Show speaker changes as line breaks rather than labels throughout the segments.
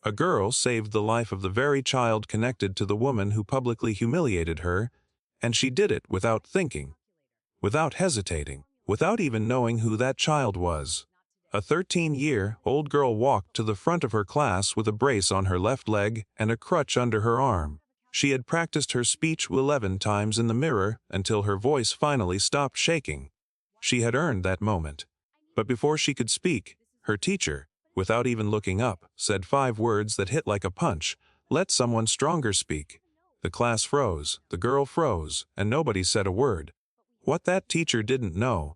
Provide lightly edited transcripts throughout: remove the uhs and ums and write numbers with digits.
A girl saved the life of the very child connected to the woman who publicly humiliated her, and she did it without thinking, without hesitating, without even knowing who that child was. A 13-year-old girl walked to the front of her class with a brace on her left leg and a crutch under her arm. She had practiced her speech 11 times in the mirror until her voice finally stopped shaking. She had earned that moment. But before she could speak, her teacher, without even looking up, said 5 words that hit like a punch: "Let someone stronger speak." The class froze, the girl froze, and nobody said a word. What that teacher didn't know,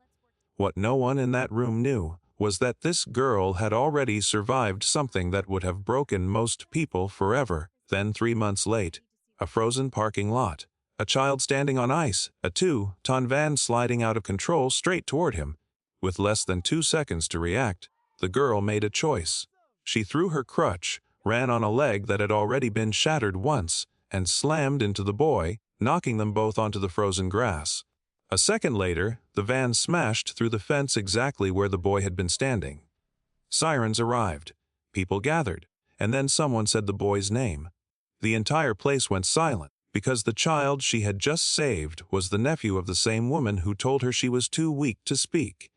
what no one in that room knew, was that this girl had already survived something that would have broken most people forever. Then 3 months late, a frozen parking lot, a child standing on ice, a 2-ton van sliding out of control straight toward him. With less than 2 seconds to react, the girl made a choice. She threw her crutch, ran on a leg that had already been shattered once, and slammed into the boy, knocking them both onto the frozen grass. A second later, the van smashed through the fence exactly where the boy had been standing. Sirens arrived. People gathered, and then someone said the boy's name. The entire place went silent, because the child she had just saved was the nephew of the same woman who told her she was too weak to speak.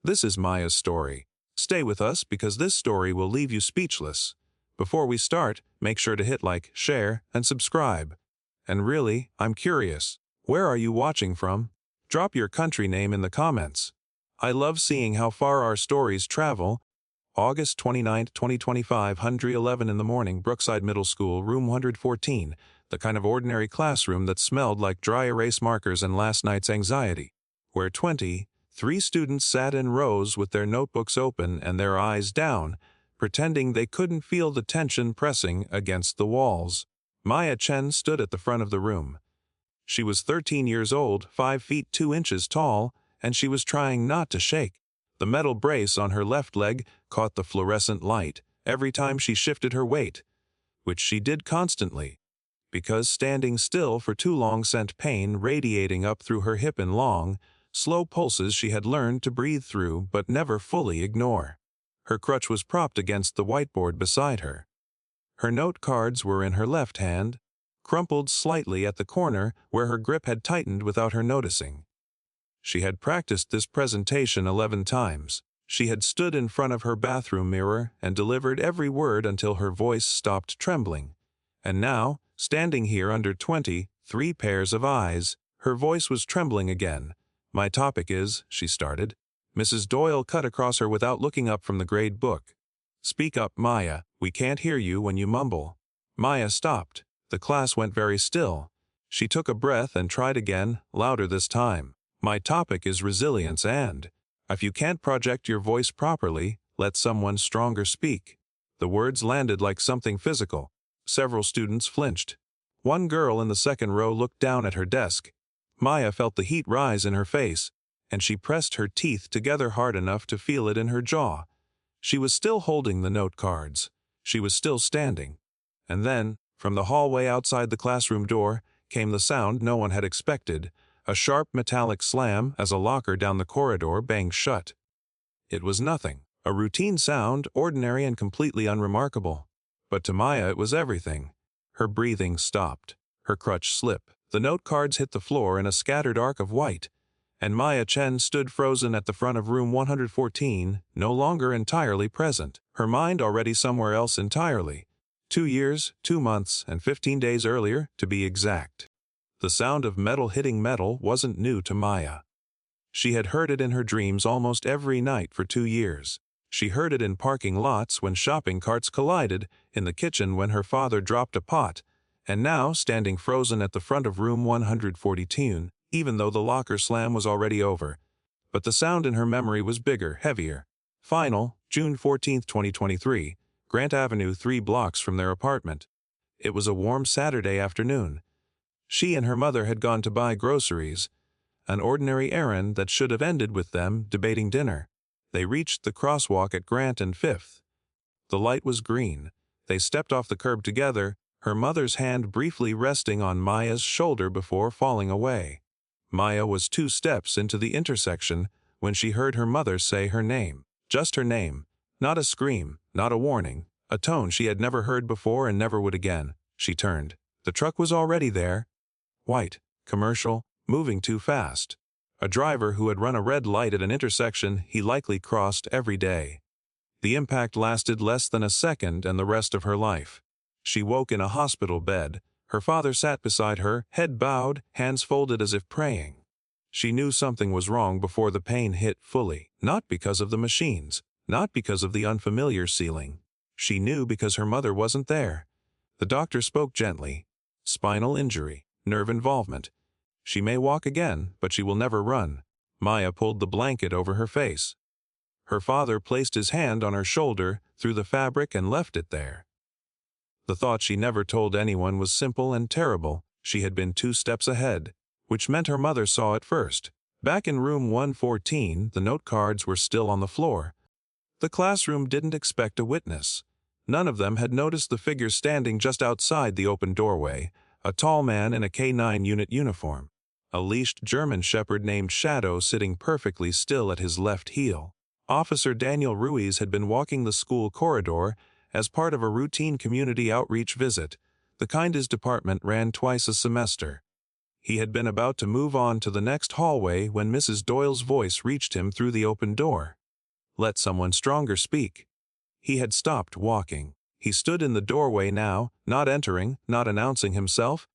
This is Maya's story. Stay with us because this story will leave you speechless. Before we start, make sure to hit like, share, and subscribe. And really, I'm curious, where are you watching from? Drop your country name in the comments. I love seeing how far our stories travel. August 29, 2025, 111 in the morning, Brookside Middle School, room 114, the kind of ordinary classroom that smelled like dry erase markers and last night's anxiety, where 23 students sat in rows with their notebooks open and their eyes down, pretending they couldn't feel the tension pressing against the walls. Maya Chen stood at the front of the room. She was 13 years old, 5 feet 2 inches tall, and she was trying not to shake. The metal brace on her left leg caught the fluorescent light every time she shifted her weight, which she did constantly, because standing still for too long sent pain radiating up through her hip in long, slow pulses she had learned to breathe through but never fully ignore. Her crutch was propped against the whiteboard beside her. Her note cards were in her left hand, crumpled slightly at the corner where her grip had tightened without her noticing. She had practiced this presentation 11 times. She had stood in front of her bathroom mirror and delivered every word until her voice stopped trembling. And now, standing here under 23 pairs of eyes, her voice was trembling again. "My topic is," she started. Mrs. Doyle cut across her without looking up from the grade book. "Speak up, Maya. We can't hear you when you mumble." Maya stopped. The class went very still. She took a breath and tried again, louder this time. "My topic is resilience and, if you can't project your voice properly, let someone stronger speak." The words landed like something physical. Several students flinched. One girl in the second row looked down at her desk. Maya felt the heat rise in her face, and she pressed her teeth together hard enough to feel it in her jaw. She was still holding the note cards. She was still standing. And then, from the hallway outside the classroom door, came the sound no one had expected, a sharp metallic slam as a locker down the corridor banged shut. It was nothing, a routine sound, ordinary and completely unremarkable. But to Maya it was everything. Her breathing stopped. Her crutch slipped. The note cards hit the floor in a scattered arc of white, and Maya Chen stood frozen at the front of room 114, no longer entirely present, her mind already somewhere else entirely. 2 years, 2 months, and 15 days earlier, to be exact. The sound of metal hitting metal wasn't new to Maya. She had heard it in her dreams almost every night for 2 years. She heard it in parking lots when shopping carts collided, in the kitchen when her father dropped a pot, and now standing frozen at the front of room 142, even though the locker slam was already over. But the sound in her memory was bigger, heavier. Final, June 14, 2023, Grant Avenue, 3 blocks from their apartment. It was a warm Saturday afternoon. She and her mother had gone to buy groceries, an ordinary errand that should have ended with them debating dinner. They reached the crosswalk at Grant and 5th. The light was green. They stepped off the curb together, her mother's hand briefly resting on Maya's shoulder before falling away. Maya was 2 steps into the intersection when she heard her mother say her name. Just her name. Not a scream, not a warning. a tone she had never heard before and never would again. She turned. The truck was already there. White, commercial, moving too fast. A driver who had run a red light at an intersection he likely crossed every day. The impact lasted less than a second and the rest of her life. She woke in a hospital bed. Her father sat beside her, head bowed, hands folded as if praying. She knew something was wrong before the pain hit fully, not because of the machines, not because of the unfamiliar ceiling. She knew because her mother wasn't there. The doctor spoke gently. Spinal injury, nerve involvement. She may walk again, but she will never run. Maya pulled the blanket over her face. Her father placed his hand on her shoulder, through the fabric, and left it there. The thought she never told anyone was simple and terrible. She had been 2 steps ahead, which meant her mother saw it first. Back in room 114, the note cards were still on the floor. The classroom didn't expect a witness. None of them had noticed the figure standing just outside the open doorway, a tall man in a K-9 unit uniform. A leashed German shepherd named Shadow sitting perfectly still at his left heel. Officer Daniel Ruiz had been walking the school corridor as part of a routine community outreach visit, the kind his department ran twice a semester. He had been about to move on to the next hallway when Mrs. Doyle's voice reached him through the open door. Let someone stronger speak. He had stopped walking. He stood in the doorway now, not entering, not announcing himself,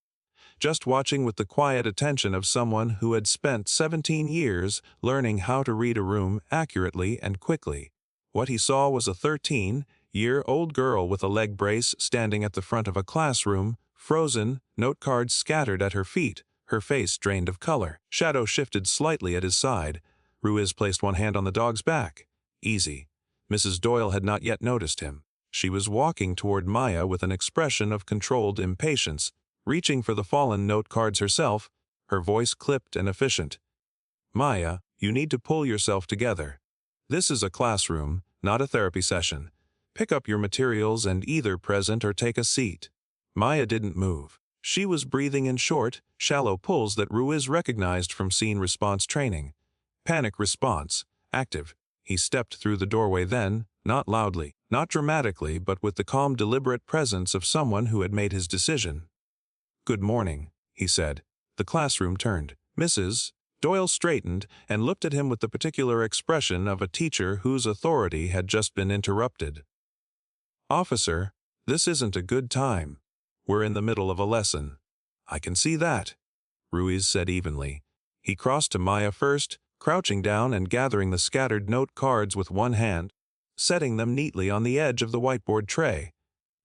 just watching with the quiet attention of someone who had spent 17 years learning how to read a room accurately and quickly. What he saw was a 13-year-old girl with a leg brace standing at the front of a classroom, frozen, note cards scattered at her feet, her face drained of color. Shadow shifted slightly at his side. Ruiz placed one hand on the dog's back. Easy. Mrs. Doyle had not yet noticed him. She was walking toward Maya with an expression of controlled impatience, reaching for the fallen note cards herself, her voice clipped and efficient. Maya, you need to pull yourself together. This is a classroom, not a therapy session. Pick up your materials and either present or take a seat. Maya didn't move. She was breathing in short, shallow pulls that Ruiz recognized from scene response training. Panic response, active. He stepped through the doorway then, not loudly, not dramatically, but with the calm, deliberate presence of someone who had made his decision. Good morning, he said. The classroom turned. Mrs. Doyle straightened and looked at him with the particular expression of a teacher whose authority had just been interrupted. Officer, this isn't a good time. We're in the middle of a lesson. I can see that, Ruiz said evenly. He crossed to Maya first, crouching down and gathering the scattered note cards with one hand, setting them neatly on the edge of the whiteboard tray.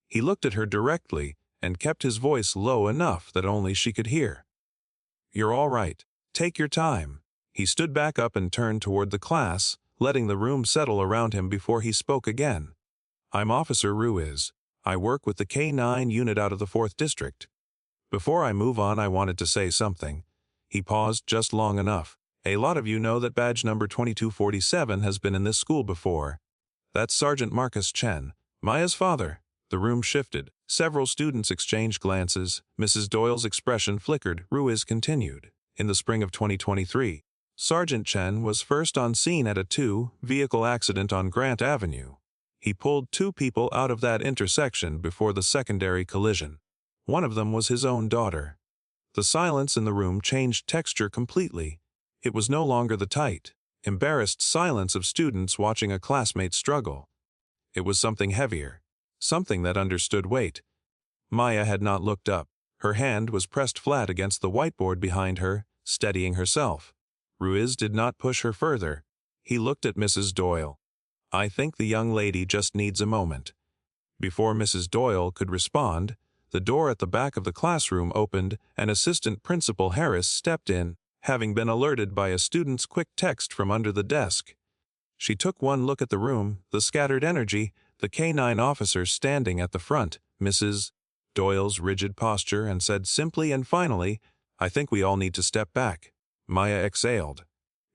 He looked at her directly and kept his voice low enough that only she could hear. You're all right. Take your time. He stood back up and turned toward the class, letting the room settle around him before he spoke again. I'm Officer Ruiz. I work with the K-9 unit out of the 4th District. Before I move on, I wanted to say something. He paused just long enough. A lot of you know that badge number 2247 has been in this school before. That's Sergeant Marcus Chen, Maya's father. The room shifted. Several students exchanged glances. Mrs. Doyle's expression flickered. Ruiz continued. In the spring of 2023, Sergeant Chen was first on scene at a 2-vehicle accident on Grant Avenue. He pulled 2 people out of that intersection before the secondary collision. One of them was his own daughter. The silence in the room changed texture completely. It was no longer the tight, embarrassed silence of students watching a classmate struggle. It was something heavier, something that understood weight. Maya had not looked up. Her hand was pressed flat against the whiteboard behind her, steadying herself. Ruiz did not push her further. He looked at Mrs. Doyle. I think the young lady just needs a moment. Before Mrs. Doyle could respond, the door at the back of the classroom opened and Assistant Principal Harris stepped in, having been alerted by a student's quick text from under the desk. She took one look at the room, the scattered energy, the K-9 officer standing at the front, Mrs. Doyle's rigid posture, and said simply and finally, I think we all need to step back. Maya exhaled.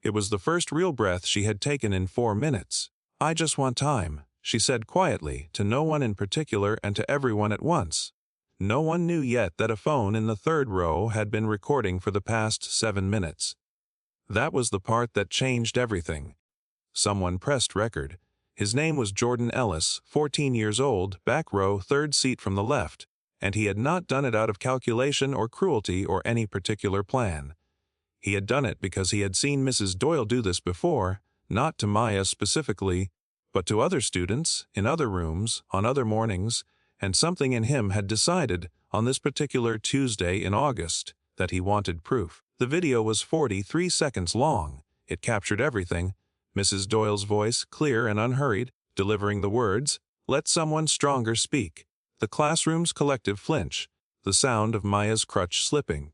It was the first real breath she had taken in 4 minutes. I just want time, she said quietly, to no one in particular and to everyone at once. No one knew yet that a phone in the 3rd row had been recording for the past 7 minutes. That was the part that changed everything. Someone pressed record. His name was Jordan Ellis, 14 years old, back row, third seat from the left, and he had not done it out of calculation or cruelty or any particular plan. He had done it because he had seen Mrs. Doyle do this before, not to Maya specifically, but to other students, in other rooms, on other mornings, and something in him had decided, on this particular Tuesday in August, that he wanted proof. The video was 43 seconds long. It captured everything: Mrs. Doyle's voice, clear and unhurried, delivering the words, "Let someone stronger speak," the classroom's collective flinch, the sound of Maya's crutch slipping,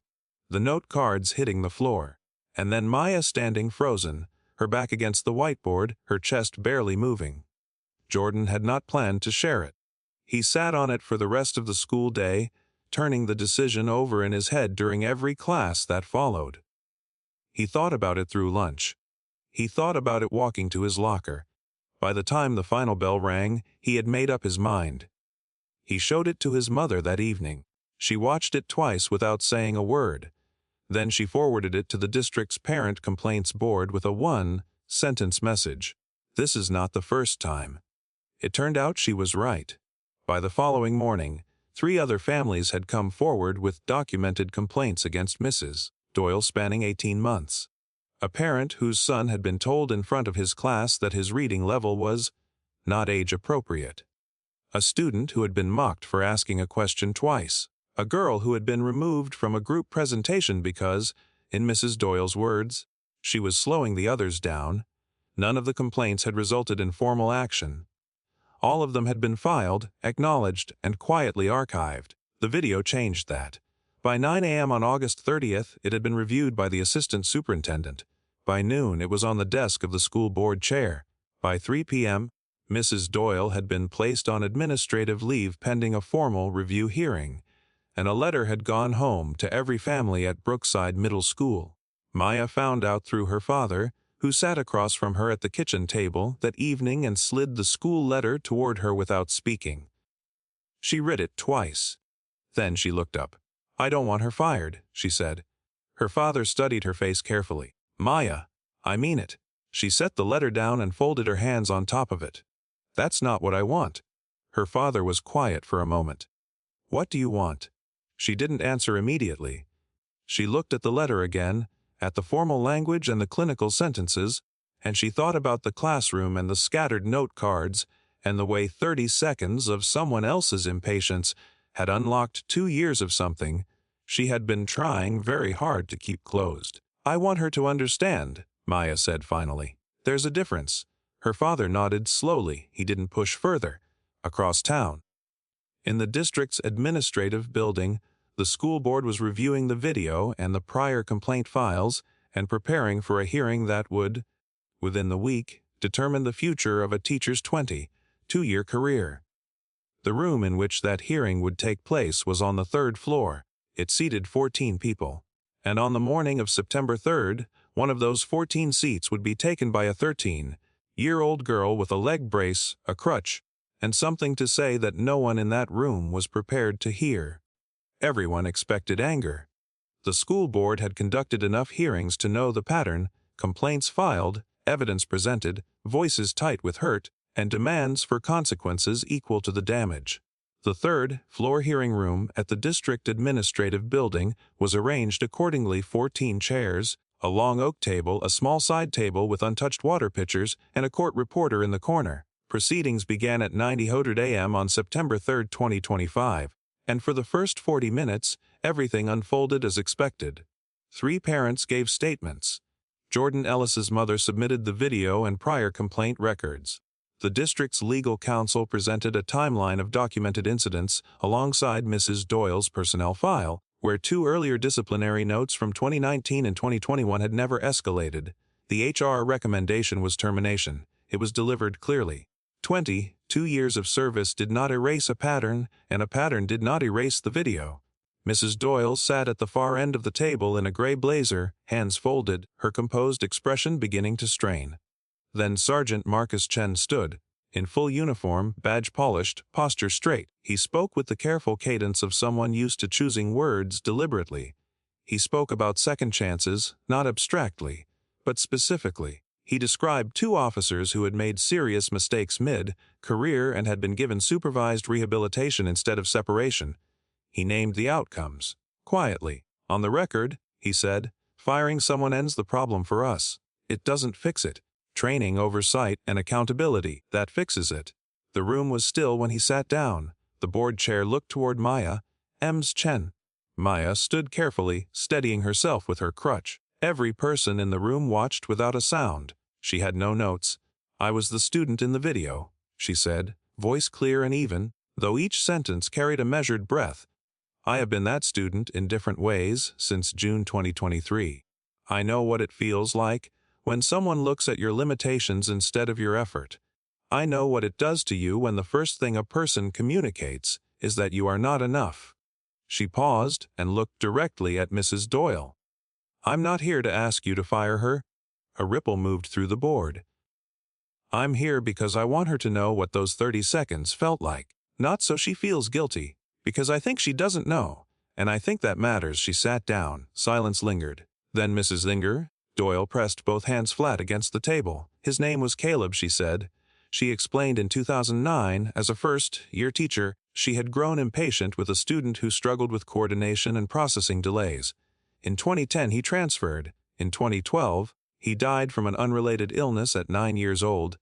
the note cards hitting the floor, and then Maya standing frozen, her back against the whiteboard, her chest barely moving. Jordan had not planned to share it. He sat on it for the rest of the school day, turning the decision over in his head during every class that followed. He thought about it through lunch. He thought about it walking to his locker. By the time the final bell rang, he had made up his mind. He showed it to his mother that evening. She watched it twice without saying a word. Then she forwarded it to the district's parent complaints board with a one-sentence message. "This is not the first time." It turned out she was right. By the following morning, 3 other families had come forward with documented complaints against Mrs. Doyle spanning 18 months. A parent whose son had been told in front of his class that his reading level was not age-appropriate. A student who had been mocked for asking a question twice. A girl who had been removed from a group presentation because, in Mrs. Doyle's words, she was slowing the others down. None of the complaints had resulted in formal action. All of them had been filed, acknowledged, and quietly archived. The video changed that. By 9 a.m. on August 30th, it had been reviewed by the assistant superintendent. By noon, it was on the desk of the school board chair. By 3 p.m., Mrs. Doyle had been placed on administrative leave pending a formal review hearing, and a letter had gone home to every family at Brookside Middle School. Maya found out through her father, who sat across from her at the kitchen table that evening and slid the school letter toward her without speaking. She read it twice. Then she looked up. "I don't want her fired," she said. Her father studied her face carefully. "Maya, I mean it." She set the letter down and folded her hands on top of it. "That's not what I want." Her father was quiet for a moment. "What do you want?" She didn't answer immediately. She looked at the letter again, at the formal language and the clinical sentences, and she thought about the classroom and the scattered note cards, and the way 30 seconds of someone else's impatience had unlocked 2 years of something she had been trying very hard to keep closed. "I want her to understand," Maya said finally. "There's a difference." Her father nodded slowly. He didn't push further. Across town, in the district's administrative building, the school board was reviewing the video and the prior complaint files and preparing for a hearing that would, within the week, determine the future of a teacher's 22-year career. The room in which that hearing would take place was on the 3rd floor. It seated 14 people. And on the morning of September 3rd, one of those 14 seats would be taken by a 13-year-old girl with a leg brace, a crutch, and something to say that no one in that room was prepared to hear. Everyone expected anger. The school board had conducted enough hearings to know the pattern: complaints filed, evidence presented, voices tight with hurt, and demands for consequences equal to the damage. The 3rd floor hearing room at the district administrative building was arranged accordingly: 14 chairs, a long oak table, a small side table with untouched water pitchers, and a court reporter in the corner. Proceedings began at 9:00 a.m. on September 3, 2025, and for the first 40 minutes, everything unfolded as expected. 3 parents gave statements. Jordan Ellis's mother submitted the video and prior complaint records. The district's legal counsel presented a timeline of documented incidents alongside Mrs. Doyle's personnel file, where 2 earlier disciplinary notes from 2019 and 2021 had never escalated. The HR recommendation was termination. It was delivered clearly. 22 years of service did not erase a pattern, and a pattern did not erase the video. Mrs. Doyle sat at the far end of the table in a gray blazer, hands folded, her composed expression beginning to strain. Then Sergeant Marcus Chen stood, in full uniform, badge polished, posture straight. He spoke with the careful cadence of someone used to choosing words deliberately. He spoke about second chances, not abstractly, but specifically. He described 2 officers who had made serious mistakes mid-career and had been given supervised rehabilitation instead of separation. He named the outcomes. Quietly. On the record, he said, firing someone ends the problem for us. It doesn't fix it. Training, oversight, and accountability, that fixes it. The room was still when he sat down. The board chair looked toward Maya, M's Chen. Maya stood carefully, steadying herself with her crutch. Every person in the room watched without a sound. She had no notes. I was the student in the video, she said, voice clear and even, though each sentence carried a measured breath. I have been that student in different ways since June 2023. I know what it feels like when someone looks at your limitations instead of your effort. I know what it does to you when the first thing a person communicates is that you are not enough. She paused and looked directly at Mrs. Doyle. I'm not here to ask you to fire her. A ripple moved through the board. I'm here because I want her to know what those 30 seconds felt like. Not so she feels guilty, because I think she doesn't know, and I think that matters. She sat down. Silence lingered. Then Mrs. Inger. Doyle pressed both hands flat against the table. His name was Caleb, she said. She explained in 2009, as a first-year teacher, she had grown impatient with a student who struggled with coordination and processing delays. In 2010 he transferred. In 2012, he died from an unrelated illness at 9 years old.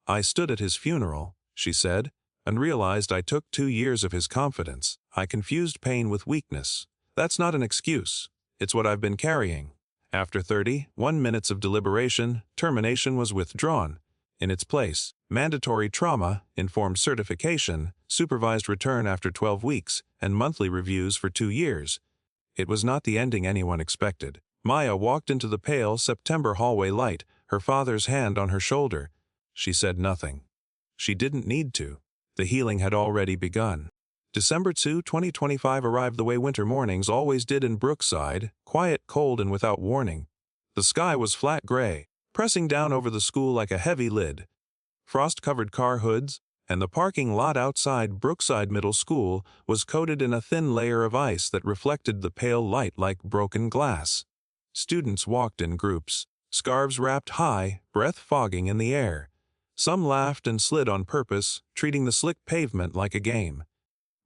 I stood at his funeral, she said, and realized I took 2 years of his confidence. I confused pain with weakness. That's not an excuse. It's what I've been carrying. After 31 minutes of deliberation, termination was withdrawn. In its place, mandatory trauma-informed certification, supervised return after 12 weeks, and monthly reviews for 2 years. It was not the ending anyone expected. Maya walked into the pale September hallway light, her father's hand on her shoulder. She said nothing. She didn't need to. The healing had already begun. December 2, 2025 arrived the way winter mornings always did in Brookside, quiet, cold, and without warning. The sky was flat gray, pressing down over the school like a heavy lid. Frost-covered car hoods, and the parking lot outside Brookside Middle School was coated in a thin layer of ice that reflected the pale light like broken glass. Students walked in groups, scarves wrapped high, breath fogging in the air. Some laughed and slid on purpose, treating the slick pavement like a game.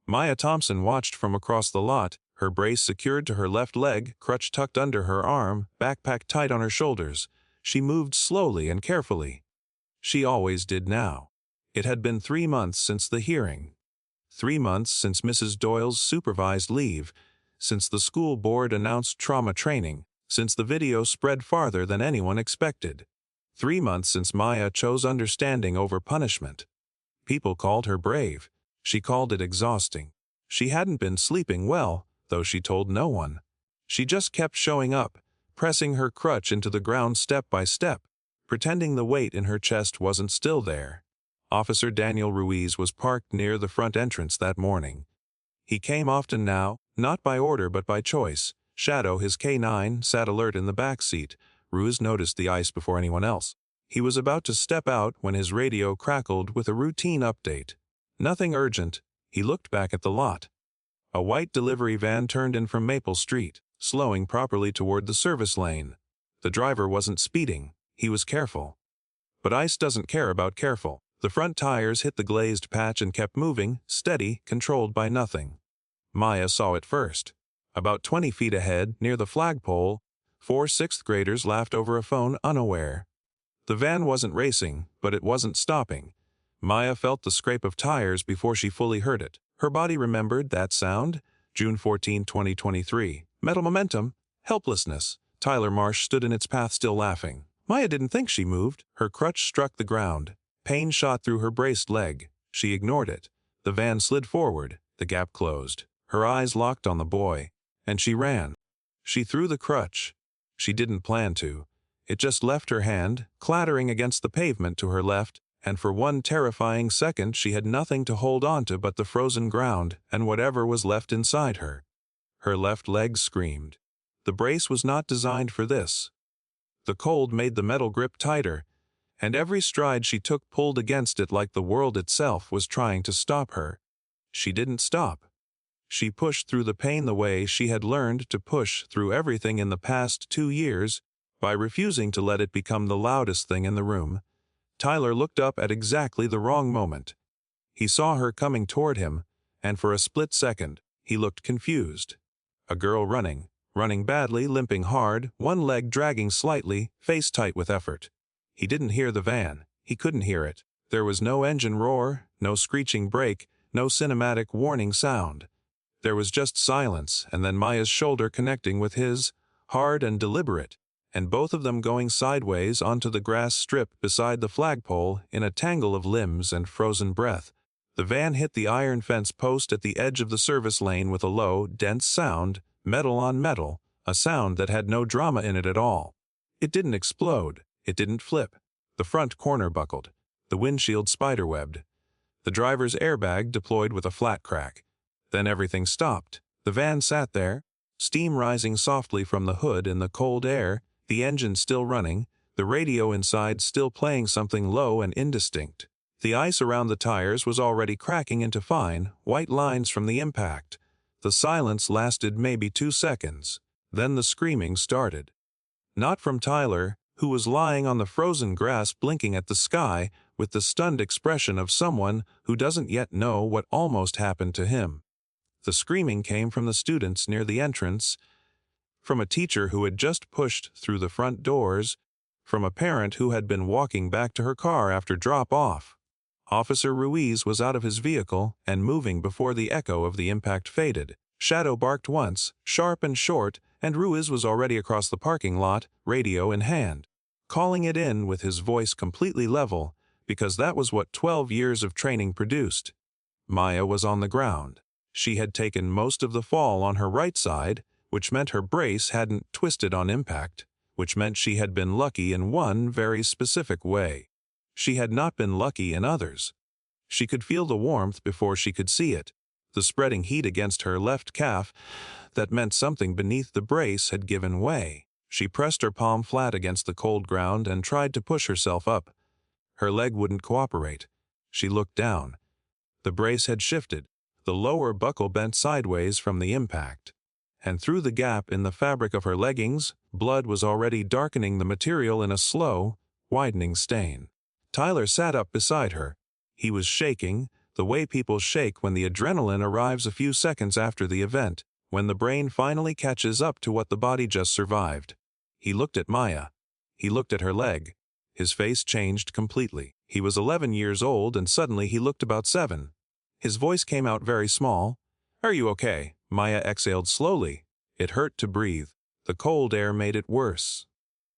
Maya Thompson watched from across the lot, her brace secured to her left leg, crutch tucked under her arm, backpack tight on her shoulders. She moved slowly and carefully. She always did now. It had been 3 months since the hearing. 3 months since Mrs. Doyle's supervised leave, since the school board announced trauma training, since the video spread farther than anyone expected. 3 months since Maya chose understanding over punishment. People called her brave. She called it exhausting. She hadn't been sleeping well, though she told no one. She just kept showing up, pressing her crutch into the ground step by step, pretending the weight in her chest wasn't still there. Officer Daniel Ruiz was parked near the front entrance that morning. He came often now, not by order but by choice. Shadow, his K9, sat alert in the back seat. Ruiz noticed the ice before anyone else. He was about to step out when his radio crackled with a routine update. Nothing urgent. He looked back at the lot. A white delivery van turned in from Maple Street, slowing properly toward the service lane. The driver wasn't speeding. He was careful. But ice doesn't care about careful. The front tires hit the glazed patch and kept moving, steady, controlled by nothing. Maya saw it first. About 20 feet ahead, near the flagpole, 4 sixth graders laughed over a phone unaware. The van wasn't racing, but it wasn't stopping. Maya felt the scrape of tires before she fully heard it. Her body remembered that sound. June 14, 2023. Metal momentum. Helplessness. Tyler Marsh stood in its path still laughing. Maya didn't think she moved. Her crutch struck the ground. Pain shot through her braced leg. She ignored it. The van slid forward. The gap closed. Her eyes locked on the boy. And she ran. She threw the crutch. She didn't plan to. It just left her hand, clattering against the pavement to her left, and for one terrifying second she had nothing to hold on to but the frozen ground and whatever was left inside her. Her left leg screamed. The brace was not designed for this. The cold made the metal grip tighter, and every stride she took pulled against it like the world itself was trying to stop her. She didn't stop. She pushed through the pain the way she had learned to push through everything in the past 2 years, By refusing to let it become the loudest thing in the room, Tyler looked up at exactly the wrong moment. He saw her coming toward him, and for a split second, he looked confused. A girl running badly, limping hard, one leg dragging slightly, face tight with effort. He didn't hear the van. He couldn't hear it. There was no engine roar, no screeching brake, no cinematic warning sound. There was just silence, and then Maya's shoulder connecting with his, hard and deliberate, and both of them going sideways onto the grass strip beside the flagpole in a tangle of limbs and frozen breath. The van hit the iron fence post at the edge of the service lane with a low, dense sound, metal on metal, a sound that had no drama in it at all. It didn't explode. It didn't flip. The front corner buckled. The windshield spiderwebbed. The driver's airbag deployed with a flat crack. Then everything stopped. The van sat there, steam rising softly from the hood in the cold air, the engine still running, the radio inside still playing something low and indistinct. The ice around the tires was already cracking into fine, white lines from the impact. The silence lasted maybe 2 seconds. Then the screaming started. Not from Tyler, who was lying on the frozen grass blinking at the sky with the stunned expression of someone who doesn't yet know what almost happened to him. The screaming came from the students near the entrance, from a teacher who had just pushed through the front doors, from a parent who had been walking back to her car after drop-off. Officer Ruiz was out of his vehicle and moving before the echo of the impact faded. Shadow barked once, sharp and short, and Ruiz was already across the parking lot, radio in hand, calling it in with his voice completely level, because that was what 12 years of training produced. Maya was on the ground. She had taken most of the fall on her right side, which meant her brace hadn't twisted on impact, which meant she had been lucky in one very specific way. She had not been lucky in others. She could feel the warmth before she could see it, the spreading heat against her left calf that meant something beneath the brace had given way. She pressed her palm flat against the cold ground and tried to push herself up. Her leg wouldn't cooperate. She looked down. The brace had shifted, the lower buckle bent sideways from the impact. And through the gap in the fabric of her leggings, blood was already darkening the material in a slow, widening stain. Tyler sat up beside her. He was shaking, the way people shake when the adrenaline arrives a few seconds after the event, when the brain finally catches up to what the body just survived. He looked at Maya. He looked at her leg. His face changed completely. He was 11 years old and suddenly he looked about 7. His voice came out very small. "Are you okay?" Maya exhaled slowly. It hurt to breathe. The cold air made it worse.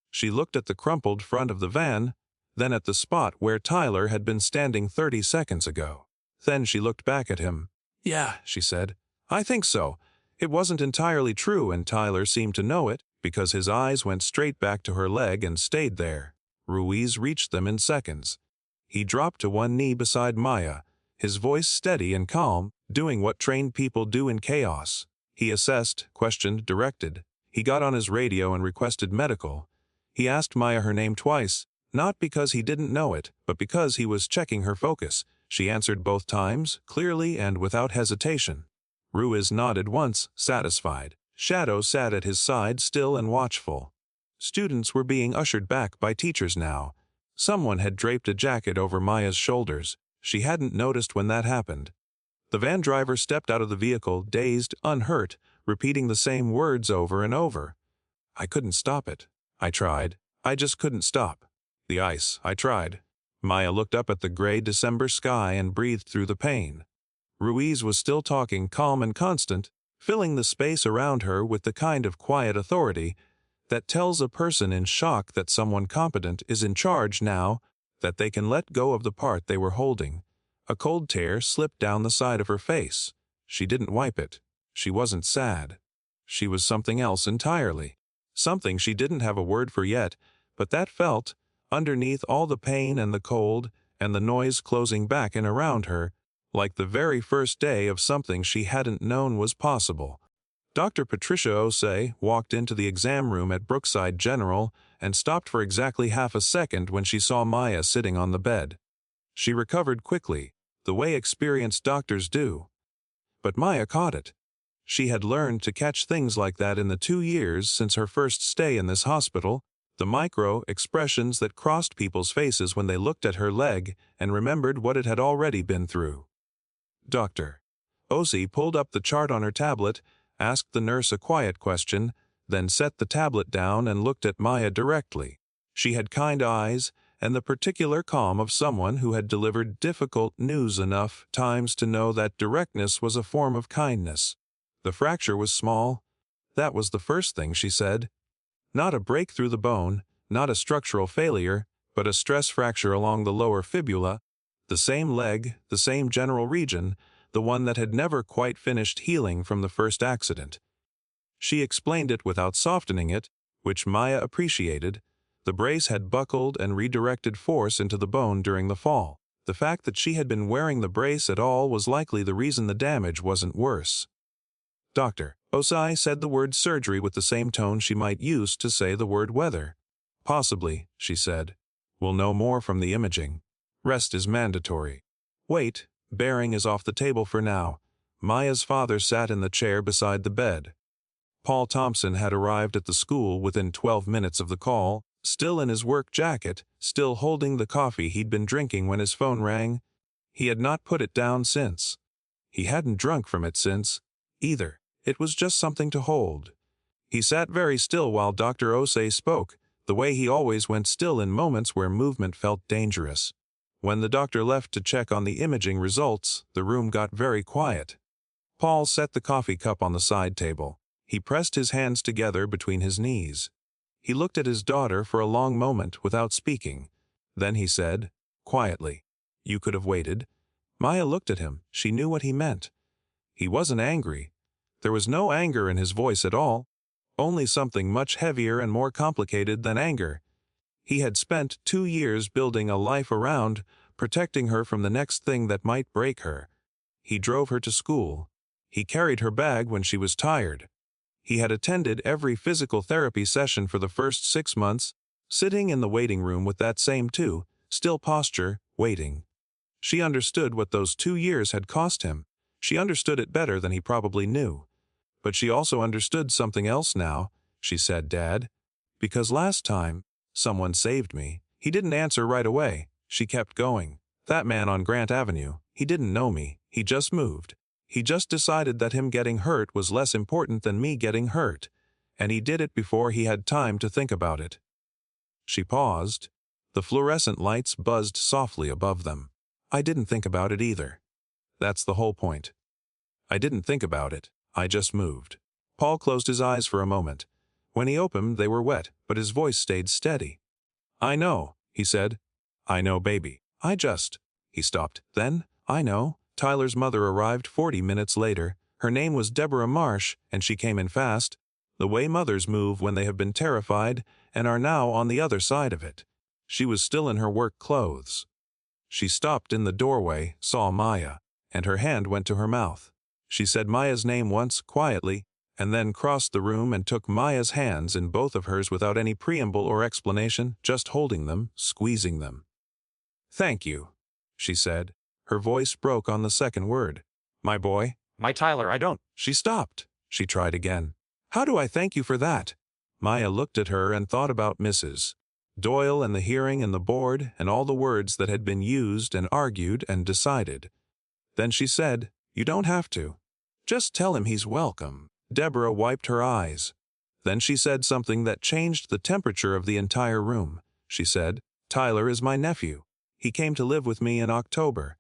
She looked at the crumpled front of the van, then at the spot where Tyler had been standing 30 seconds ago. Then she looked back at him. "Yeah," she said. "I think so." It wasn't entirely true, and Tyler seemed to know it, because his eyes went straight back to her leg and stayed there. Ruiz reached them in seconds. He dropped to one knee beside Maya, his voice steady and calm, doing what trained people do in chaos. He assessed, questioned, directed. He got on his radio and requested medical. He asked Maya her name twice, not because he didn't know it, but because he was checking her focus. She answered both times, clearly and without hesitation. Ruiz nodded once, satisfied. Shadow sat at his side, still and watchful. Students were being ushered back by teachers now. Someone had draped a jacket over Maya's shoulders. She hadn't noticed when that happened. The van driver stepped out of the vehicle, dazed, unhurt, repeating the same words over and over. "I couldn't stop it. I tried. I just couldn't stop. The ice. I tried." Maya looked up at the gray December sky and breathed through the pain. Ruiz was still talking, calm and constant, filling the space around her with the kind of quiet authority that tells a person in shock that someone competent is in charge now, that they can let go of the part they were holding. A cold tear slipped down the side of her face. She didn't wipe it. She wasn't sad. She was something else entirely. Something she didn't have a word for yet, but that felt, underneath all the pain and the cold and the noise closing back in around her, like the very first day of something she hadn't known was possible. Dr. Patricia Osei walked into the exam room at Brookside General and stopped for exactly half a second when she saw Maya sitting on the bed. She recovered quickly, the way experienced doctors do. But Maya caught it. She had learned to catch things like that in the 2 years since her first stay in this hospital, the micro expressions that crossed people's faces when they looked at her leg and remembered what it had already been through. Dr. Osi pulled up the chart on her tablet, asked the nurse a quiet question, then set the tablet down and looked at Maya directly. She had kind eyes and the particular calm of someone who had delivered difficult news enough times to know that directness was a form of kindness. The fracture was small. That was the first thing she said. Not a break through the bone, not a structural failure, but a stress fracture along the lower fibula, the same leg, the same general region, the one that had never quite finished healing from the first accident. She explained it without softening it, which Maya appreciated. The brace had buckled and redirected force into the bone during the fall. The fact that she had been wearing the brace at all was likely the reason the damage wasn't worse. Dr. Osai said the word surgery with the same tone she might use to say the word weather. Possibly, she said. We'll know more from the imaging. Rest is mandatory. Wait, bearing is off the table for now. Maya's father sat in the chair beside the bed. Paul Thompson had arrived at the school within 12 minutes of the call, still in his work jacket, still holding the coffee he'd been drinking when his phone rang. He had not put it down since. He hadn't drunk from it since, either. It was just something to hold. He sat very still while Dr. Osei spoke, the way he always went still in moments where movement felt dangerous. When the doctor left to check on the imaging results, the room got very quiet. Paul set the coffee cup on the side table. He pressed his hands together between his knees. He looked at his daughter for a long moment without speaking. Then he said, quietly, "You could have waited." Maya looked at him. She knew what he meant. He wasn't angry. There was no anger in his voice at all, only something much heavier and more complicated than anger. He had spent 2 years building a life around, protecting her from the next thing that might break her. He drove her to school. He carried her bag when she was tired. He had attended every physical therapy session for the first 6 months, sitting in the waiting room with that same still posture, waiting. She understood what those 2 years had cost him. She understood it better than he probably knew. But she also understood something else now. She said, "Dad, because last time, someone saved me." He didn't answer right away. She kept going. "That man on Grant Avenue, he didn't know me. He just moved. He just decided that him getting hurt was less important than me getting hurt. And he did it before he had time to think about it." She paused. The fluorescent lights buzzed softly above them. "I didn't think about it either. That's the whole point. I didn't think about it. I just moved." Paul closed his eyes for a moment. When he opened, they were wet, but his voice stayed steady. "I know," he said. "I know, baby. He stopped. Then, "I know." Tyler's mother arrived 40 minutes later. Her name was Deborah Marsh, and she came in fast, the way mothers move when they have been terrified and are now on the other side of it. She was still in her work clothes. She stopped in the doorway, saw Maya, and her hand went to her mouth. She said Maya's name once, quietly, and then crossed the room and took Maya's hands in both of hers without any preamble or explanation, just holding them, squeezing them. "Thank you," she said. Her voice broke on the second word. "My boy."
My Tyler, I don't.
She stopped. She tried again. "How do I thank you for that?" Maya looked at her and thought about Mrs. Doyle and the hearing and the board and all the words that had been used and argued and decided. Then she said, "You don't have to. Just tell him he's welcome." Deborah wiped her eyes. Then she said something that changed the temperature of the entire room. She said, "Tyler is my nephew. He came to live with me in October."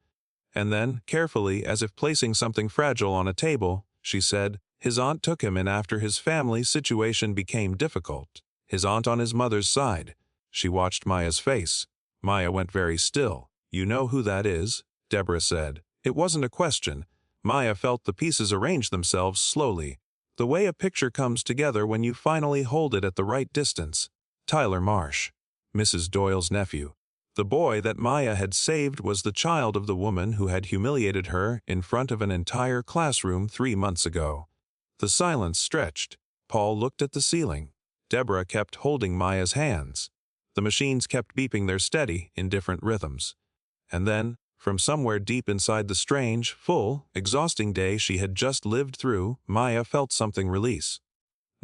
And then, carefully, as if placing something fragile on a table, she said, "His aunt took him in after his family situation became difficult. His aunt on his mother's side." She watched Maya's face. Maya went very still. "You know who that is?" Deborah said. It wasn't a question. Maya felt the pieces arrange themselves slowly, the way a picture comes together when you finally hold it at the right distance. Tyler Marsh, Mrs. Doyle's nephew. The boy that Maya had saved was the child of the woman who had humiliated her in front of an entire classroom 3 months ago. The silence stretched. Paul looked at the ceiling. Deborah kept holding Maya's hands. The machines kept beeping their steady, in different rhythms. And then, from somewhere deep inside the strange, full, exhausting day she had just lived through, Maya felt something release.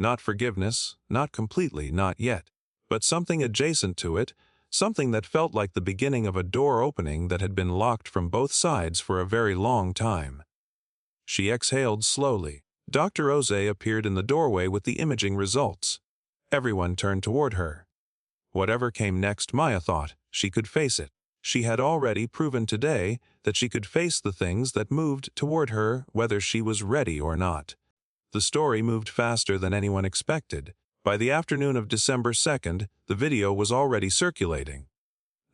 Not forgiveness, not completely, not yet. but something adjacent to it, something that felt like the beginning of a door opening that had been locked from both sides for a very long time. She exhaled slowly. Dr. Oze appeared in the doorway with the imaging results. Everyone turned toward her. Whatever came next, Maya thought, she could face it. She had already proven today that she could face the things that moved toward her whether she was ready or not. The story moved faster than anyone expected. By the afternoon of December 2nd, the video was already circulating.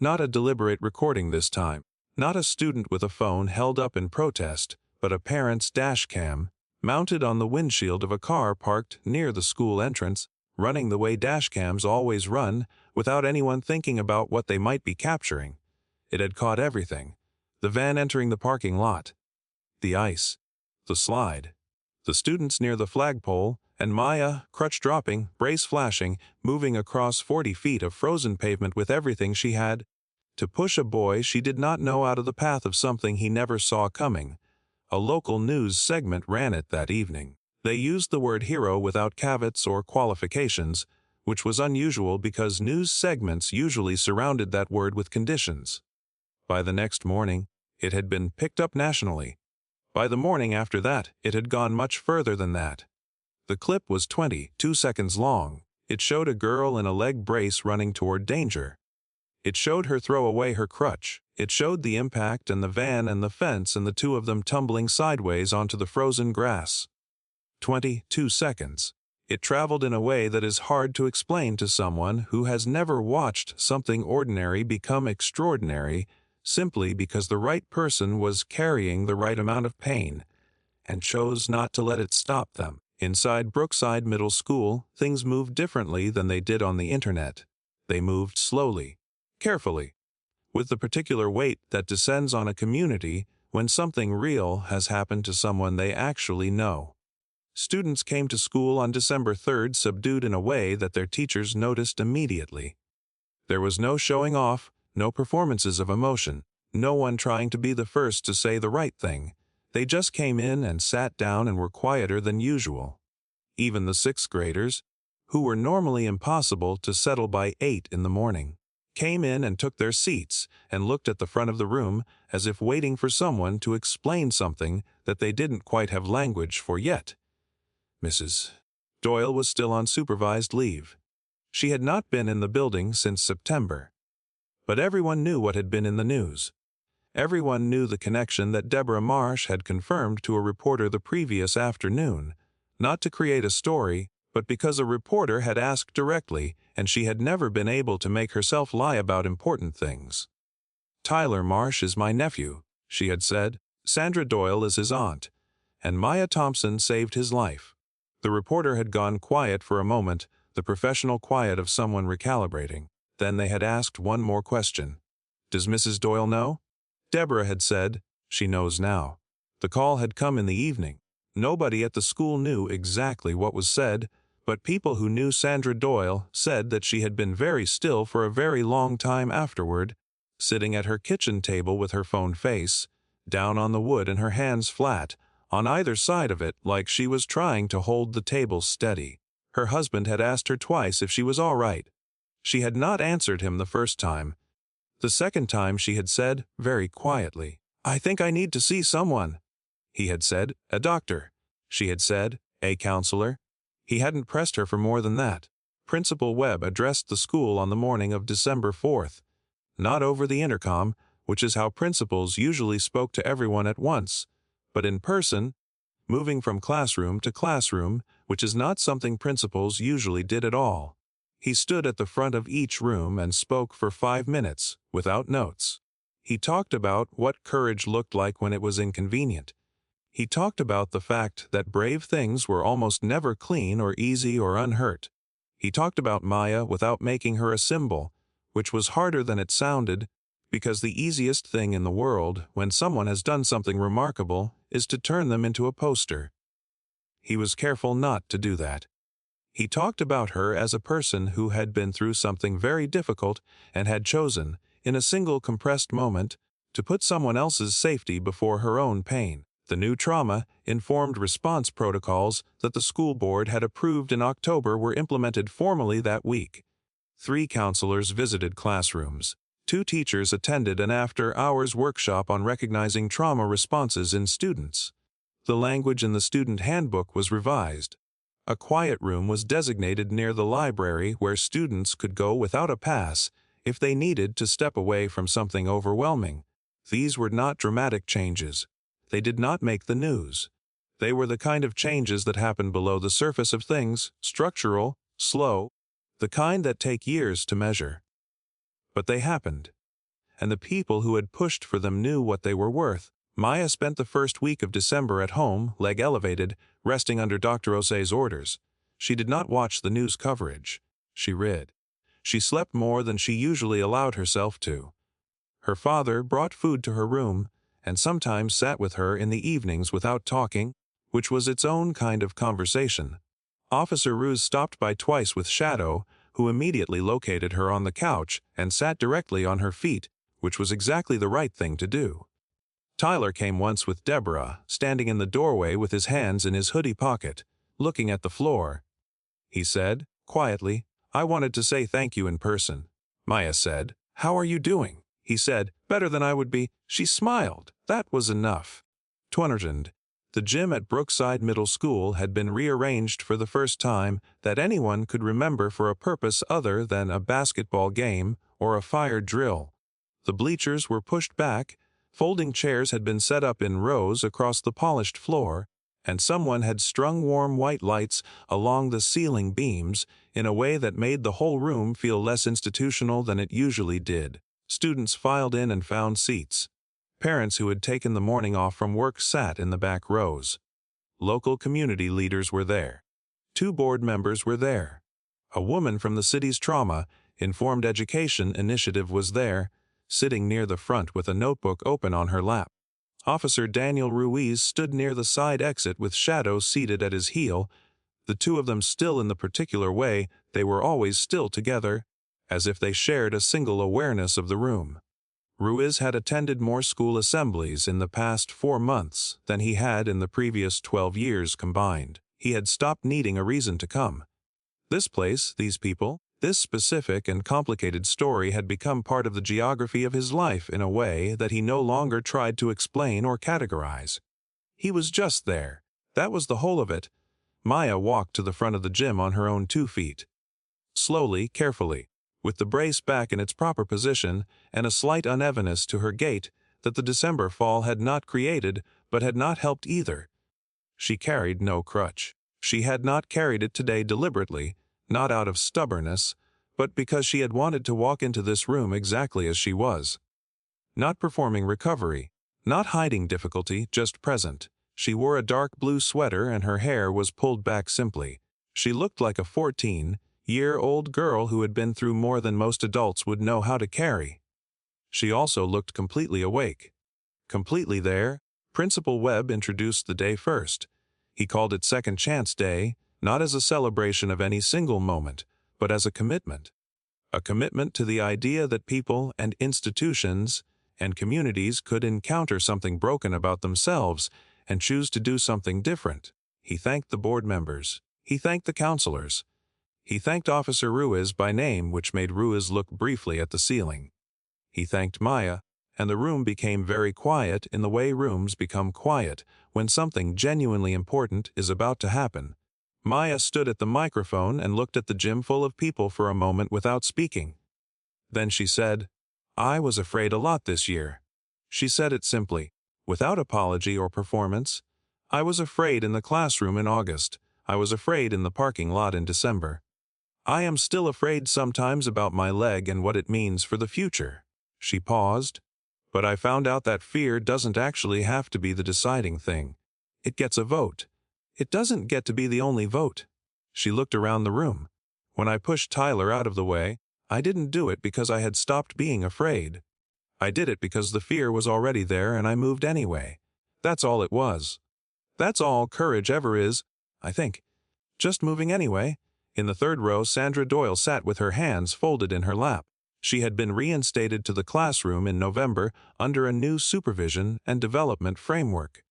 Not a deliberate recording this time. Not a student with a phone held up in protest, but a parent's dash cam, mounted on the windshield of a car parked near the school entrance, running the way dash cams always run, without anyone thinking about what they might be capturing. It had caught everything. The van entering the parking lot. The ice. The slide. The students near the flagpole, and Maya, crutch dropping, brace flashing, moving across 40 feet of frozen pavement with everything she had to push a boy she did not know out of the path of something he never saw coming. A local news segment ran it that evening. They used the word hero without caveats or qualifications, which was unusual because news segments usually surrounded that word with conditions. By the next morning, it had been picked up nationally. By the morning after that, it had gone much further than that. The clip was 22 seconds long. It showed a girl in a leg brace running toward danger. It showed her throw away her crutch. It showed the impact and the van and the fence and the two of them tumbling sideways onto the frozen grass. 22 seconds. It traveled in a way that is hard to explain to someone who has never watched something ordinary become extraordinary simply because the right person was carrying the right amount of pain and chose not to let it stop them. Inside Brookside Middle School, things moved differently than they did on the internet. They moved slowly, carefully, with the particular weight that descends on a community when something real has happened to someone they actually know. Students came to school on December 3rd subdued in a way that their teachers noticed immediately. There was no showing off, no performances of emotion, no one trying to be the first to say the right thing. They just came in and sat down and were quieter than usual. Even the sixth graders, who were normally impossible to settle by 8 in the morning, came in and took their seats and looked at the front of the room as if waiting for someone to explain something that they didn't quite have language for yet. Mrs. Doyle was still on supervised leave. She had not been in the building since September. But everyone knew what had been in the news. Everyone knew the connection that Deborah Marsh had confirmed to a reporter the previous afternoon, not to create a story, but because a reporter had asked directly and she had never been able to make herself lie about important things. Tyler Marsh is my nephew, she had said. Sandra Doyle is his aunt, and Maya Thompson saved his life. The reporter had gone quiet for a moment, the professional quiet of someone recalibrating. Then they had asked one more question. Does Mrs. Doyle know? Deborah had said, she knows now. The call had come in the evening. Nobody at the school knew exactly what was said, but people who knew Sandra Doyle said that she had been very still for a very long time afterward, sitting at her kitchen table with her phone face, down on the wood and her hands flat, on either side of it like she was trying to hold the table steady. Her husband had asked her twice if she was all right. She had not answered him the first time. The second time she had said, very quietly, I think I need to see someone. He had said, a doctor. She had said, a counselor. He hadn't pressed her for more than that. Principal Webb addressed the school on the morning of December 4th. Not over the intercom, which is how principals usually spoke to everyone at once, but in person, moving from classroom to classroom, which is not something principals usually did at all. He stood at the front of each room and spoke for 5 minutes, without notes. He talked about what courage looked like when it was inconvenient. He talked about the fact that brave things were almost never clean or easy or unhurt. He talked about Maya without making her a symbol, which was harder than it sounded, because the easiest thing in the world, when someone has done something remarkable, is to turn them into a poster. He was careful not to do that. He talked about her as a person who had been through something very difficult and had chosen, in a single compressed moment, to put someone else's safety before her own pain. The new trauma-informed response protocols that the school board had approved in October were implemented formally that week. 3 counselors visited classrooms. 2 teachers attended an after-hours workshop on recognizing trauma responses in students. The language in the student handbook was revised. A quiet room was designated near the library where students could go without a pass if they needed to step away from something overwhelming. These were not dramatic changes. They did not make the news. They were the kind of changes that happen below the surface of things, structural, slow, the kind that take years to measure. But they happened. And the people who had pushed for them knew what they were worth. Maya spent the first week of December at home, leg elevated, resting under Dr. Osei's orders. She did not watch the news coverage. She read. She slept more than she usually allowed herself to. Her father brought food to her room, and sometimes sat with her in the evenings without talking, which was its own kind of conversation. Officer Ruse stopped by twice with Shadow, who immediately located her on the couch and sat directly on her feet, which was exactly the right thing to do. Tyler came once with Deborah, standing in the doorway with his hands in his hoodie pocket, looking at the floor. He said, quietly, "I wanted to say thank you in person." Maya said, "How are you doing?" He said, "Better than I would be." She smiled. That was enough. Twenterton. The gym at Brookside Middle School had been rearranged for the first time that anyone could remember for a purpose other than a basketball game or a fire drill. The bleachers were pushed back, folding chairs had been set up in rows across the polished floor, and someone had strung warm white lights along the ceiling beams in a way that made the whole room feel less institutional than it usually did. Students filed in and found seats. Parents who had taken the morning off from work sat in the back rows. Local community leaders were there. 2 board members were there. A woman from the city's trauma-informed education initiative was there, sitting near the front with a notebook open on her lap. Officer Daniel Ruiz stood near the side exit with Shadow seated at his heel, the 2 of them still in the particular way they were always still together, as if they shared a single awareness of the room. Ruiz had attended more school assemblies in the past 4 months than he had in the previous 12 years combined. He had stopped needing a reason to come. This place, these people, this specific and complicated story had become part of the geography of his life in a way that he no longer tried to explain or categorize. He was just there. That was the whole of it. Maya walked to the front of the gym on her own 2 feet. Slowly, carefully, with the brace back in its proper position and a slight unevenness to her gait that the December fall had not created but had not helped either. She carried no crutch. She had not carried it today deliberately, not out of stubbornness, but because she had wanted to walk into this room exactly as she was. Not performing recovery, not hiding difficulty, just present. She wore a dark blue sweater and her hair was pulled back simply. She looked like a 14-year-old girl who had been through more than most adults would know how to carry. She also looked completely awake. Completely there. Principal Webb introduced the day first. He called it Second Chance Day, not as a celebration of any single moment, but as a commitment. A commitment to the idea that people and institutions and communities could encounter something broken about themselves and choose to do something different. He thanked the board members. He thanked the counselors. He thanked Officer Ruiz by name, which made Ruiz look briefly at the ceiling. He thanked Maya, and the room became very quiet in the way rooms become quiet when something genuinely important is about to happen. Maya stood at the microphone and looked at the gym full of people for a moment without speaking. Then she said, "I was afraid a lot this year." She said it simply, without apology or performance. "I was afraid in the classroom in August. I was afraid in the parking lot in December. I am still afraid sometimes about my leg and what it means for the future." She paused. "But I found out that fear doesn't actually have to be the deciding thing. It gets a vote. It doesn't get to be the only vote." She looked around the room. "When I pushed Tyler out of the way, I didn't do it because I had stopped being afraid. I did it because the fear was already there and I moved anyway. That's all it was. That's all courage ever is, I think. Just moving anyway." In the 3rd row, Sandra Doyle sat with her hands folded in her lap. She had been reinstated to the classroom in November under a new supervision and development framework.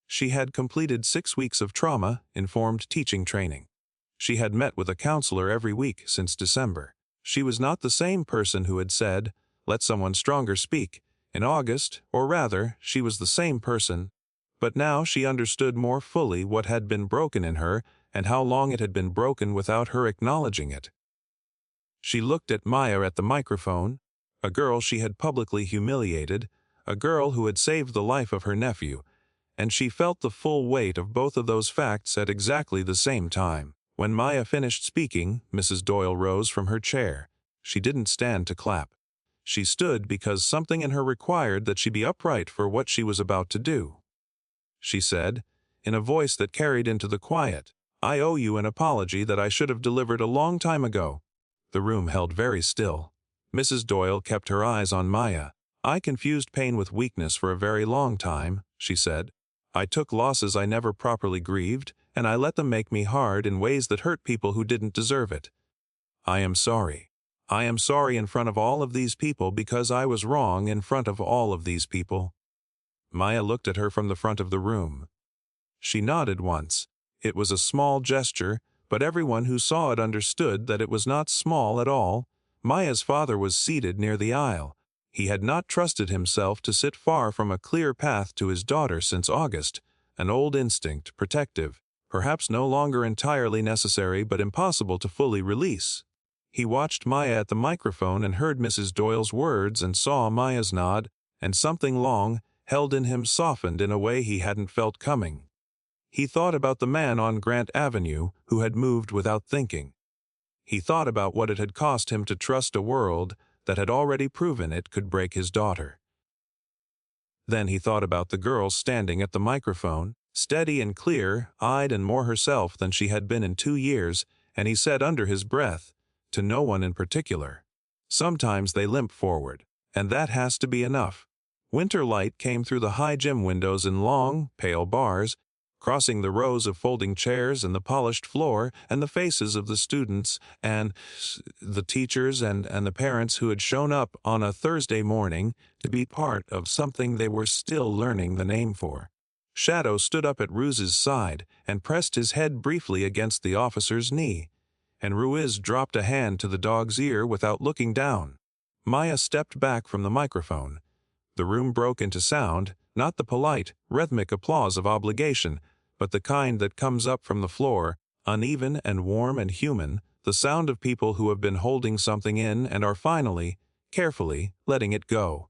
She had completed 6 weeks of trauma-informed teaching training. She had met with a counselor every week since December. She was not the same person who had said, "Let someone stronger speak," in August, or rather, she was the same person, but now she understood more fully what had been broken in her and how long it had been broken without her acknowledging it. She looked at Maya at the microphone, a girl she had publicly humiliated, a girl who had saved the life of her nephew, and she felt the full weight of both of those facts at exactly the same time. When Maya finished speaking, Mrs. Doyle rose from her chair. She didn't stand to clap. She stood because something in her required that she be upright for what she was about to do. She said, in a voice that carried into the quiet, "I owe you an apology that I should have delivered a long time ago." The room held very still. Mrs. Doyle kept her eyes on Maya. "I confused pain with weakness for a very long time," she said. "I took losses I never properly grieved, and I let them make me hard in ways that hurt people who didn't deserve it. I am sorry. I am sorry in front of all of these people because I was wrong in front of all of these people." Maya looked at her from the front of the room. She nodded once. It was a small gesture, but everyone who saw it understood that it was not small at all. Maya's father was seated near the aisle. He had not trusted himself to sit far from a clear path to his daughter since August, an old instinct, protective, perhaps no longer entirely necessary but impossible to fully release. He watched Maya at the microphone and heard Mrs. Doyle's words and saw Maya's nod, and something long, held in him softened in a way he hadn't felt coming. He thought about the man on Grant Avenue who had moved without thinking. He thought about what it had cost him to trust a world that had already proven it could break his daughter. Then he thought about the girl standing at the microphone, steady and clear-eyed and more herself than she had been in 2 years, and he said under his breath, to no one in particular, "Sometimes they limp forward, and that has to be enough." Winter light came through the high gym windows in long, pale bars, crossing the rows of folding chairs and the polished floor and the faces of the students and the teachers and the parents who had shown up on a Thursday morning to be part of something they were still learning the name for. Shadow stood up at Ruiz's side and pressed his head briefly against the officer's knee, and Ruiz dropped a hand to the dog's ear without looking down. Maya stepped back from the microphone. The room broke into sound, not the polite, rhythmic applause of obligation, but the kind that comes up from the floor, uneven and warm and human, the sound of people who have been holding something in and are finally, carefully, letting it go.